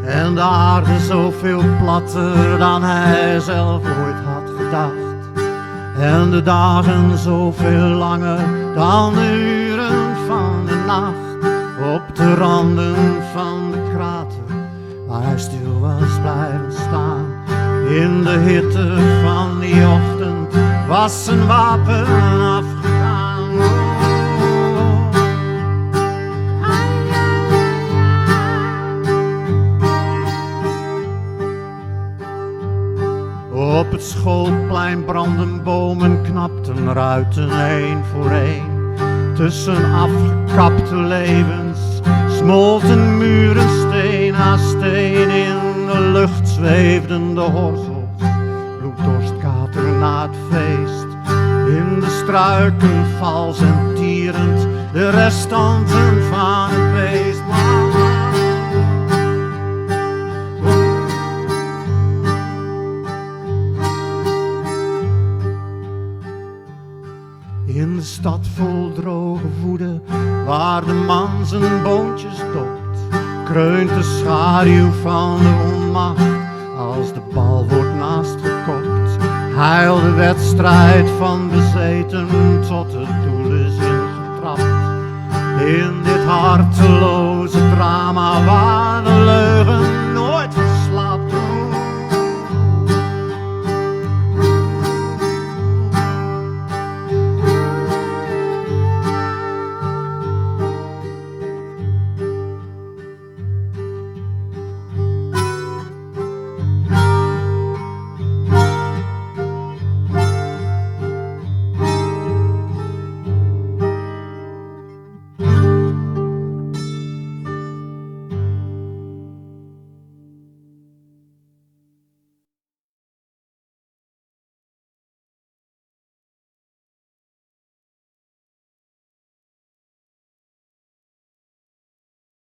En de aarde zoveel platter dan hij zelf ooit had gedacht. En de dagen zoveel langer dan de uren van de nacht. Op de randen van de krater waar hij stil was blijven staan. In de hitte van die ochtend was zijn wapen afgegaan. Op het schoolplein brandden bomen, knapten ruiten één voor één. Tussen afgekapte levens smolten muren steen aan steen. In de lucht zweefden de horzels, bloeddorstkatер na het feest. In de struiken vals en tierend de restanten van het beest. In de stad vol droge woede, waar de man zijn boontjes dopt, kreunt de schaduw van de onmacht als de bal wordt naast gekopt. Heil de wedstrijd van bezeten tot het doel is ingetrapt. In dit harteloze drama waar de leugen